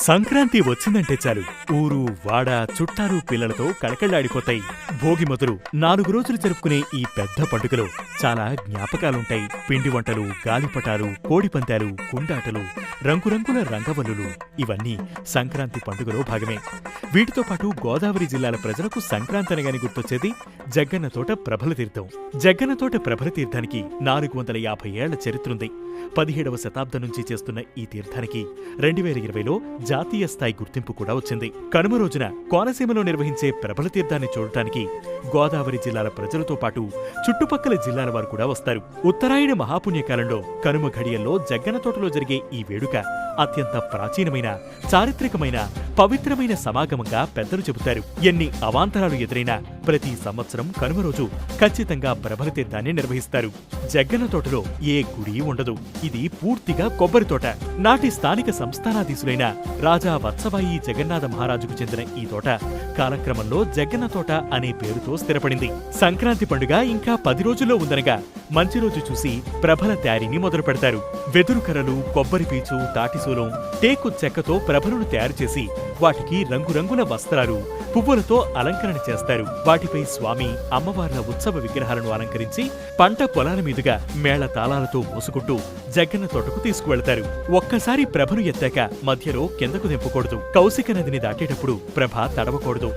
సంక్రాంతి వచ్చిందంటే చాలు ఊరు వాడ చుట్టాలు పిల్లలతో కళకళ్లాడిపోతాయి. భోగి మొదలు 4 రోజులు జరుపుకునే ఈ పెద్ద పండుగలో చాలా జ్ఞాపకాలుంటాయి. పిండి వంటలు, గాలిపటాలు, కోడిపందాలు, కుండాటలు, రంగురంగుల రంగవల్లులు ఇవన్నీ సంక్రాంతి పండుగలో భాగమే. వీటితో పాటు గోదావరి జిల్లాల ప్రజలకు సంక్రాంతి అనగానే గుర్తొచ్చేది జగ్గన్న తోట ప్రభల తీర్థం. జగ్గన్న తోట ప్రభల తీర్థానికి 450 ఏళ్ల చరిత్రుంది. 17వ శతాబ్దం నుంచి చేస్తున్న ఈ తీర్థానికి 2020లో జాతీయ స్థాయి గుర్తింపు కూడా వచ్చింది. కనుమ రోజున కోనసీమలో నిర్వహించే ప్రభల తీర్థాన్ని చూడటానికి గోదావరి జిల్లాల ప్రజలతో పాటు చుట్టుపక్కల జిల్లాల వారు కూడా వస్తారు. ఉత్తరాయణ మహాపుణ్యకాలంలో కనుమ ఘడియల్లో జగ్గన్న తోటలో జరిగే ఈ వేడుక అత్యంత ప్రాచీనమైన, చారిత్రకమైన, పవిత్రమైన సమాగమంగా పెద్దలు చెబుతారు. ఎన్ని అవాంతరాలు ఎదురైనా ప్రతి సంవత్సరం కనుమ రోజు ఖచ్చితంగా ప్రభల తీర్థాన్ని నిర్వహిస్తారు. జగ్గన్న తోటలో ఏ గుడి ఉండదు. ఇది పూర్తిగా కొబ్బరి తోట. నాటి స్థానిక సంస్థానాధీశులైన రాజా వత్సవాయి జగన్నాథ మహారాజుకు చెందిన ఈ తోట కాలక్రమంలో జగ్గన్న తోట అనే పేరుతో స్థిరపడింది. సంక్రాంతి పండుగ ఇంకా 10 రోజుల్లో ఉందనగా మంచి రోజు చూసి ప్రభల తయారీని మొదలు పెడతారు. వెదురు కర్రలు, కొబ్బరి పీచు, తాటిసూలం, టేకు చెక్కతో ప్రభలను తయారు చేసి వాటికి రంగురంగుల వస్త్రాలు, పువ్వులతో అలంకరణ చేస్తారు. వాటిపై స్వామి, అమ్మవార్ల ఉత్సవ విగ్రహాలను అలంకరించి పంట పొలాల మీదుగా మేళ తాళాలతో మోసుకుంటూ జగ్గన్న తోటకు తీసుకువెళతారు. ఒక్కసారి ప్రభను ఎత్తాక మధ్యలో కిందకు దింపకూడదు. కౌశిక నదిని దాటేటప్పుడు ప్రభ తడవకూడదు.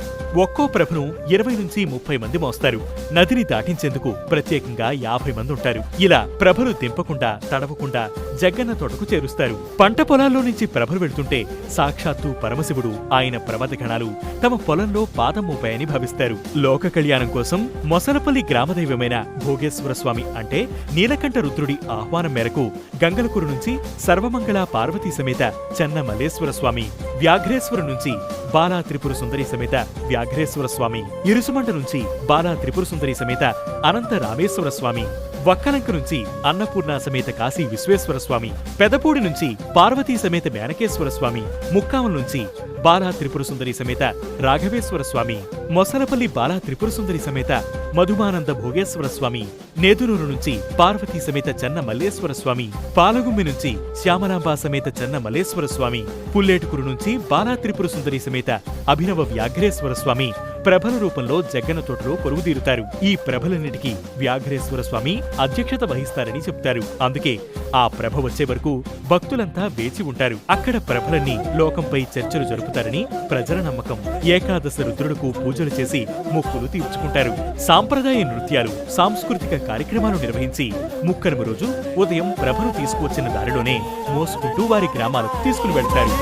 ఒక్కో ప్రభను 20 నుంచి 30 మంది మోస్తారు. నదిని దాటించేందుకు ప్రత్యేకంగా 50 మంది ఉంటారు. ఇలా ప్రభలు దింపకుండా, తడవకుండా జగ్గన్న తోటకు చేరుస్తారు. పంట పొలాల్లో నుంచి ప్రభలు వెళ్తుంటే సాక్షాత్తు పరమశివుడు, ఆయన ప్రమథగణాలు తమ పొలంలో పాదం మోపాయని భావిస్తారు. లోక కళ్యాణం కోసం మొసలపల్లి గ్రామదైవమైన భోగేశ్వర స్వామి అంటే నీలకంఠ రుద్రుడి ఆహ్వానం మేరకు గంగలకూరు నుంచి సర్వమంగళ పార్వతీ సమేత చెన్న మల్లేశ్వర స్వామి, వ్యాఘ్రేశ్వర నుంచి బాలా త్రిపుర సుందరి సమేత వ్యాఘ్రేశ్వర స్వామి, ఇరుసుమంట నుంచి బాలా త్రిపుర సుందరి సమేత అనంత రామేశ్వర స్వామి, వక్కలంక నుంచి అన్నపూర్ణ సమేత కాశీ విశ్వేశ్వర స్వామి, పెదపూడి నుంచి పార్వతీ సమేత మేనకేశ్వర స్వామి, ముక్కామం నుంచి బాలా త్రిపుర సుందరి సమేత రాఘవేశ్వర స్వామి, మొసలపల్లి బాలా త్రిపుర సుందరి సమేత మధుమానంద భోగేశ్వర స్వామి, నేదునూరు నుంచి పార్వతీ సమేత చెన్న మల్లేశ్వర స్వామి, పాలగుమ్మి నుంచి శ్యామలాంబ సమేత చెన్న మల్లేశ్వర స్వామి, పుల్లేటుకురు నుంచి బాలా త్రిపుర సుందరి సమేత అభినవ వ్యాఘ్రేశ్వర స్వామి ప్రభల రూపంలో జగ్గన్న తోటలో కొలువుదీరుతారు. ఈ ప్రభలన్నిటికీ వ్యాఘ్రేశ్వర స్వామి అధ్యక్షత వహిస్తారని చెప్తారు. అందుకే ఆ ప్రభ వచ్చే వరకు భక్తులంతా వేచి ఉంటారు. అక్కడ ప్రభలన్నీ లోకంపై చర్చలు జరుపుతారని ప్రజల నమ్మకం. ఏకాదశ రుద్రులకు పూజలు చేసి మొక్కులు తీర్చుకుంటారు. సాంప్రదాయ నృత్యాలు, సాంస్కృతిక కార్యక్రమాలు నిర్వహించి ముక్కనుమ రోజు ఉదయం ప్రభను తీసుకువచ్చిన దారిలోనే మోసుకుంటూ వారి గ్రామాలకు తీసుకుని వెళ్తారు.